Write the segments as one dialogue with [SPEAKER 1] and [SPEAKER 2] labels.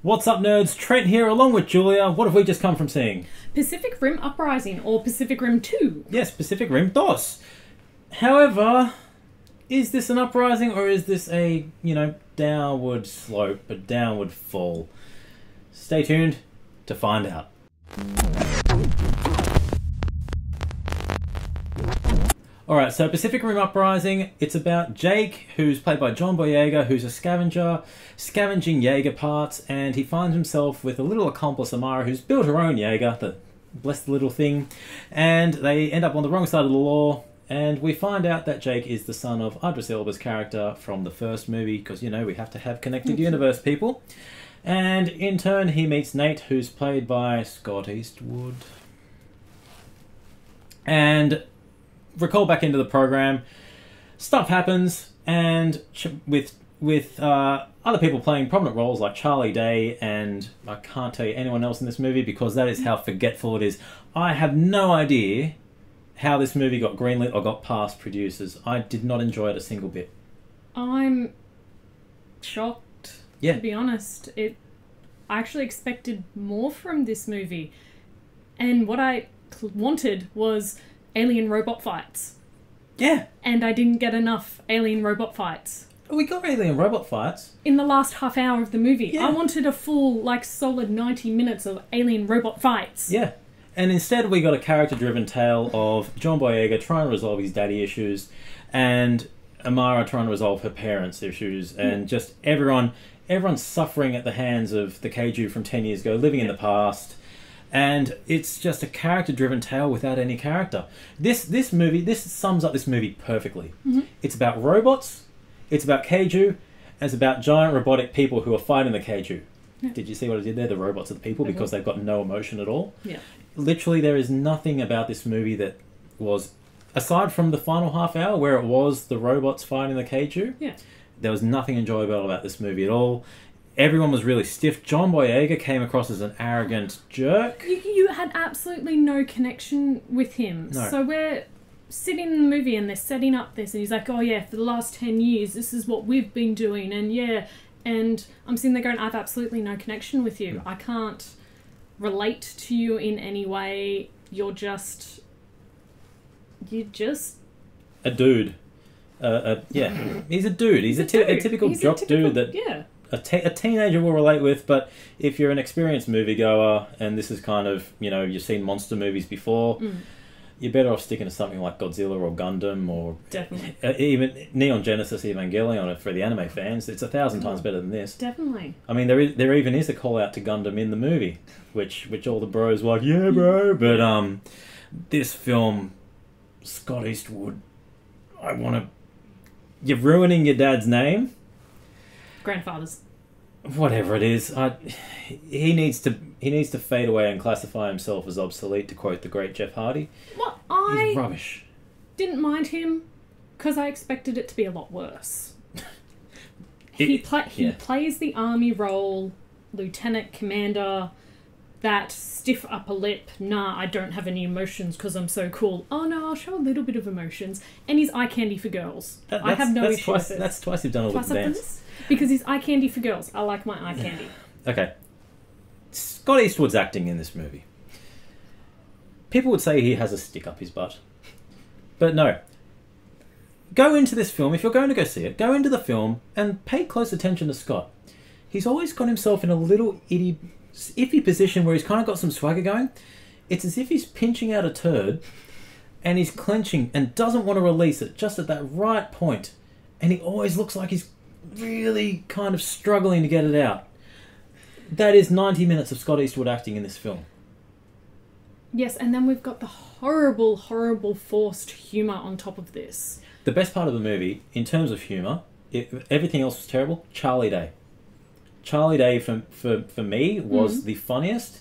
[SPEAKER 1] What's up, nerds? Trent here, along with Julia. What have we just come from seeing?
[SPEAKER 2] Pacific Rim Uprising, or Pacific Rim 2.
[SPEAKER 1] Yes, Pacific Rim 2. However, is this an uprising or is this a, downward slope, a downward fall? Stay tuned to find out. Alright, so Pacific Rim Uprising, it's about Jake, who's played by John Boyega, who's a scavenger, scavenging Jaeger parts, and he finds himself with a little accomplice, Amara, who's built her own Jaeger, the blessed little thing, and they end up on the wrong side of the law, and we find out that Jake is the son of Idris Elba's character from the first movie, because, we have to have connected universe people. And in turn, he meets Nate, who's played by Scott Eastwood. And recall back into the program, stuff happens, and with other people playing prominent roles like Charlie Day, and I can't tell you anyone else in this movie because that is how forgetful it is. I have no idea how this movie got greenlit or got past producers. I did not enjoy it a single bit.
[SPEAKER 2] I'm shocked, to be honest. I actually expected more from this movie, and what I wanted was alien robot fights.
[SPEAKER 1] Yeah.
[SPEAKER 2] And I didn't get enough alien robot fights.
[SPEAKER 1] We got alien robot fights.
[SPEAKER 2] In the last half hour of the movie.
[SPEAKER 1] Yeah.
[SPEAKER 2] I wanted a full, solid 90 minutes of alien robot fights.
[SPEAKER 1] Yeah. And instead we got a character-driven tale of John Boyega trying to resolve his daddy issues, and Amara trying to resolve her parents' issues, and just everyone's suffering at the hands of the Keiju from 10 years ago, living in the past. And it's just a character-driven tale without any character. This sums up this movie perfectly.
[SPEAKER 2] Mm-hmm.
[SPEAKER 1] It's about robots, it's about Keiju, and it's about giant robotic people who are fighting the Keiju. Yeah. Did you see what I did there? The robots are the people because they've got no emotion at all. Yeah. Literally, there is nothing about this movie that was, aside from the final half hour where it was the robots fighting the Keiju, there was nothing enjoyable about this movie at all. Everyone was really stiff. John Boyega came across as an arrogant jerk.
[SPEAKER 2] You had absolutely no connection with him.
[SPEAKER 1] No.
[SPEAKER 2] So we're sitting in the movie and they're setting up this, and he's like, oh yeah, for the last 10 years, this is what we've been doing, and yeah. And I'm sitting there going, I have absolutely no connection with you. I can't relate to you in any way. You're just a
[SPEAKER 1] dude. Yeah, he's a dude. He's a typical jock dude that a teenager will relate with. But if you're an experienced moviegoer, and this is kind of, you've seen monster movies before, you're better off sticking to something like Godzilla or Gundam or even Neon Genesis Evangelion for the anime fans. It's 1,000 times better than this.
[SPEAKER 2] Definitely.
[SPEAKER 1] I mean, there even is a call out to Gundam in the movie, which all the bros were like, yeah, bro. But this film, Scott Eastwood, you're ruining your dad's name.
[SPEAKER 2] Grandfather's.
[SPEAKER 1] Whatever it is, he needs to fade away and classify himself as obsolete, to quote the great Jeff Hardy.
[SPEAKER 2] Well,
[SPEAKER 1] He's rubbish.
[SPEAKER 2] Didn't mind him because I expected it to be a lot worse. He plays the army role, lieutenant commander, that stiff upper lip, nah, I don't have any emotions because I'm so cool. Oh no, I'll show a little bit of emotions. And he's eye candy for girls. I have no issue with it.
[SPEAKER 1] That's twice you've done a little dance.
[SPEAKER 2] Because he's eye candy for girls. I like my eye candy.
[SPEAKER 1] Okay. Scott Eastwood's acting in this movie. People would say he has a stick up his butt. But no. Go into this film, if you're going to go see it, go into the film and pay close attention to Scott. He's always got himself in a little iffy position where he's kind of got some swagger going. It's as if he's pinching out a turd and he's clenching and doesn't want to release it just at that right point. And he always looks like he's really kind of struggling to get it out. That is 90 minutes of Scott Eastwood acting in this film.
[SPEAKER 2] Yes, and then we've got the horrible, horrible forced humour on top of this.
[SPEAKER 1] The best part of the movie, in terms of humour, everything else was terrible, Charlie Day. Charlie Day, for me, was the funniest,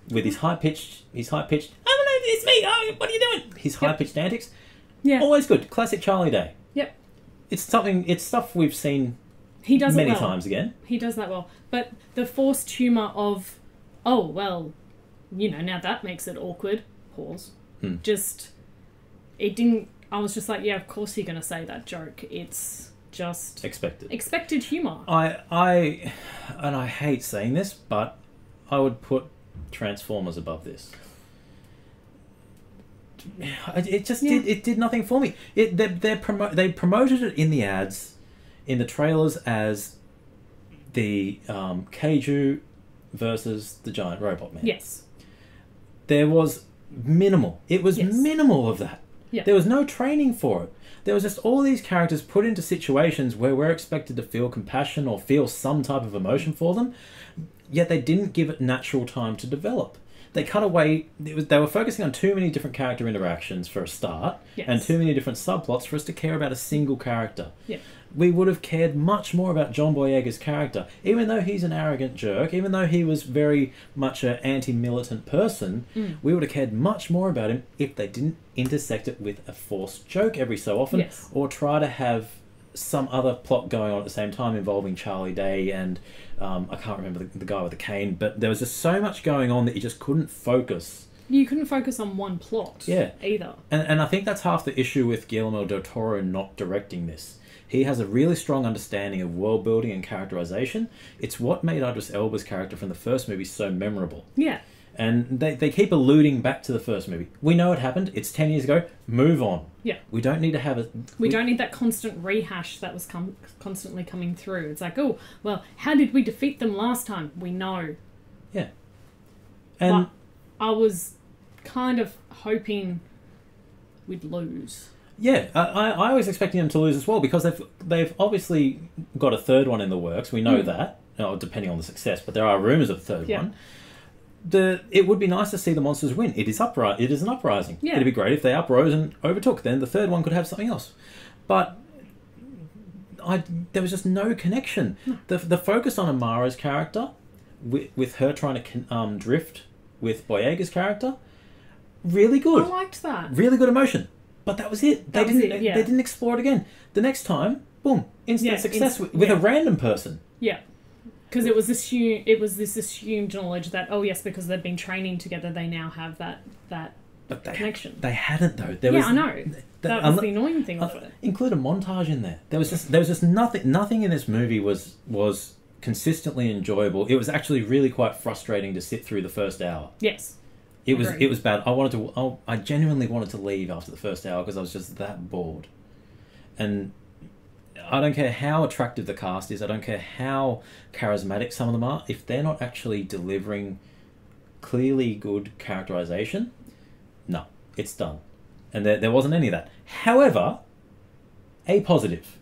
[SPEAKER 1] with his high-pitched, I don't know, it's me, oh, what are you doing? His high-pitched antics. Yeah. Always good. Classic Charlie Day. Yep. It's stuff we've seen many times again. He
[SPEAKER 2] does that well. But the forced humour of, oh, well, now that makes it awkward. Pause. It didn't, I was just like, yeah, of course you're going to say that joke. It's just
[SPEAKER 1] expected
[SPEAKER 2] humour.
[SPEAKER 1] I hate saying this, but I would put Transformers above this. It just did nothing for me. They promoted it in the ads, in the trailers, as the Kaiju versus the giant robot man.
[SPEAKER 2] Yes.
[SPEAKER 1] There was minimal. It was minimal of that.
[SPEAKER 2] Yeah.
[SPEAKER 1] There was no training for it. There was just all these characters put into situations where we're expected to feel compassion or feel some type of emotion for them, yet they didn't give it natural time to develop. They cut away. They were focusing on too many different character interactions for a start, and too many different subplots for us to care about a single character.
[SPEAKER 2] Yeah.
[SPEAKER 1] We would have cared much more about John Boyega's character, even though he's an arrogant jerk, even though he was very much an anti-militant person. We would have cared much more about him if they didn't intersect it with a forced joke every so often, or try to have some other plot going on at the same time involving Charlie Day and I can't remember the guy with the cane, but there was just so much going on that you just couldn't focus.
[SPEAKER 2] You couldn't focus on one plot either.
[SPEAKER 1] And I think that's half the issue with Guillermo Del Toro not directing this. He has a really strong understanding of world building and characterization. It's what made Idris Elba's character from the first movie so memorable.
[SPEAKER 2] Yeah.
[SPEAKER 1] And they keep alluding back to the first movie. We know it happened. It's 10 years ago. Move on.
[SPEAKER 2] Yeah.
[SPEAKER 1] We don't need to have it.
[SPEAKER 2] We don't need that constant rehash that was constantly coming through. It's like, oh, well, how did we defeat them last time? We know.
[SPEAKER 1] Yeah. And
[SPEAKER 2] but I was kind of hoping we'd lose.
[SPEAKER 1] Yeah, I was expecting them to lose as well, because they've obviously got a third one in the works. We know that, depending on the success, but there are rumours of a third one. It would be nice to see the monsters win. It is an uprising.
[SPEAKER 2] Yeah.
[SPEAKER 1] It'd be great if they uprose and overtook. Then the third one could have something else. But there was just no connection. The focus on Amara's character, with her trying to drift with Boyega's character, really good.
[SPEAKER 2] I liked that.
[SPEAKER 1] Really good emotion. But that was it. They didn't explore it again. The next time, boom, instant success with a random person.
[SPEAKER 2] Yeah. Because it was this assumed knowledge that, oh yes, because they've been training together, they now have that connection.
[SPEAKER 1] They hadn't though.
[SPEAKER 2] I know. That was the annoying thing of it.
[SPEAKER 1] Include a montage in there. There was just nothing in this movie was consistently enjoyable. It was actually really quite frustrating to sit through the first hour.
[SPEAKER 2] Yes.
[SPEAKER 1] It was bad. I genuinely wanted to leave after the first hour because I was just that bored. And I don't care how attractive the cast is. I don't care how charismatic some of them are. If they're not actually delivering clearly good characterization, no, it's done. And there wasn't any of that. However, a positive.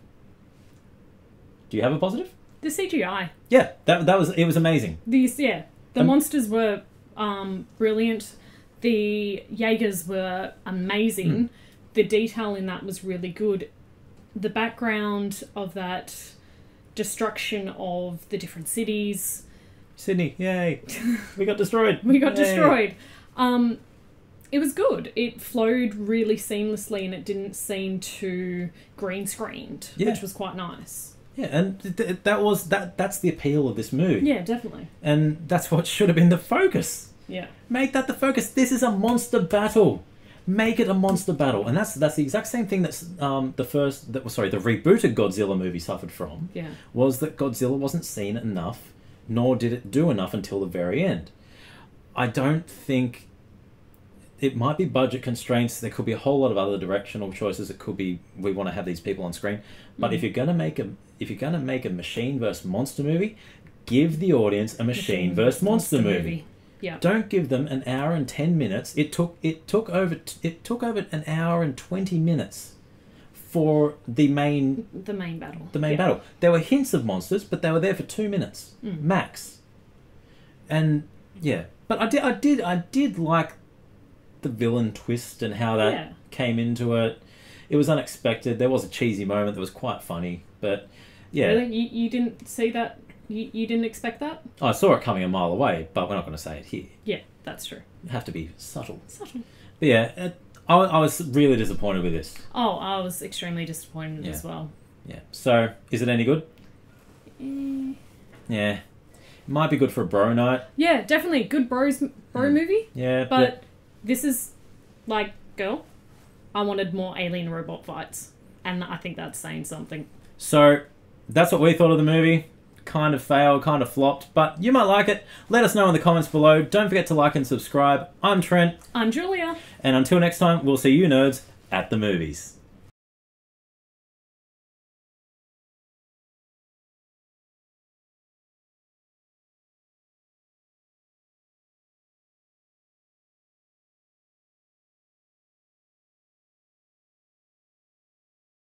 [SPEAKER 1] Do you have a positive?
[SPEAKER 2] The CGI.
[SPEAKER 1] Yeah, it was amazing.
[SPEAKER 2] The monsters were brilliant. The Jaegers were amazing. The detail in that was really good. The background of that destruction of the different cities.
[SPEAKER 1] Sydney, yay. We got destroyed.
[SPEAKER 2] Destroyed. It was good. It flowed really seamlessly and it didn't seem too green screened, which was quite nice.
[SPEAKER 1] Yeah, and that's the appeal of this movie.
[SPEAKER 2] Yeah, definitely.
[SPEAKER 1] And that's what should have been the focus.
[SPEAKER 2] Yeah.
[SPEAKER 1] Make that the focus. This is a monster battle. Make it a monster battle. And that's the exact same thing that's the rebooted Godzilla movie suffered from.
[SPEAKER 2] Yeah.
[SPEAKER 1] Was that Godzilla wasn't seen enough, nor did it do enough until the very end. I don't think it might be budget constraints. There could be a whole lot of other directional choices. It could be we want to have these people on screen. But if you're gonna make a machine versus monster movie, give the audience a machine versus monster movie.
[SPEAKER 2] Yeah.
[SPEAKER 1] Don't give them an hour and 10 minutes. It took over an hour and 20 minutes for the main
[SPEAKER 2] battle.
[SPEAKER 1] Battle. There were hints of monsters, but they were there for 2 minutes max. And but I did like the villain twist and how that came into it. It was unexpected. There was a cheesy moment that was quite funny, but
[SPEAKER 2] Really? You didn't see that? You didn't expect that?
[SPEAKER 1] I saw it coming a mile away, but we're not going to say it here.
[SPEAKER 2] Yeah, that's true.
[SPEAKER 1] You have to be subtle.
[SPEAKER 2] Subtle.
[SPEAKER 1] But yeah, I was really disappointed with this.
[SPEAKER 2] Oh, I was extremely disappointed as well.
[SPEAKER 1] Yeah. So, is it any good? Yeah. It might be good for a bro night.
[SPEAKER 2] Yeah, definitely. Good bro movie.
[SPEAKER 1] Yeah.
[SPEAKER 2] But this is, like, girl, I wanted more alien robot fights. And I think that's saying something.
[SPEAKER 1] So, that's what we thought of the movie. Kind of failed, kind of flopped, but you might like it. Let us know in the comments below. Don't forget to like and subscribe. I'm Trent.
[SPEAKER 2] I'm Julia.
[SPEAKER 1] And until next time, we'll see you nerds at the movies.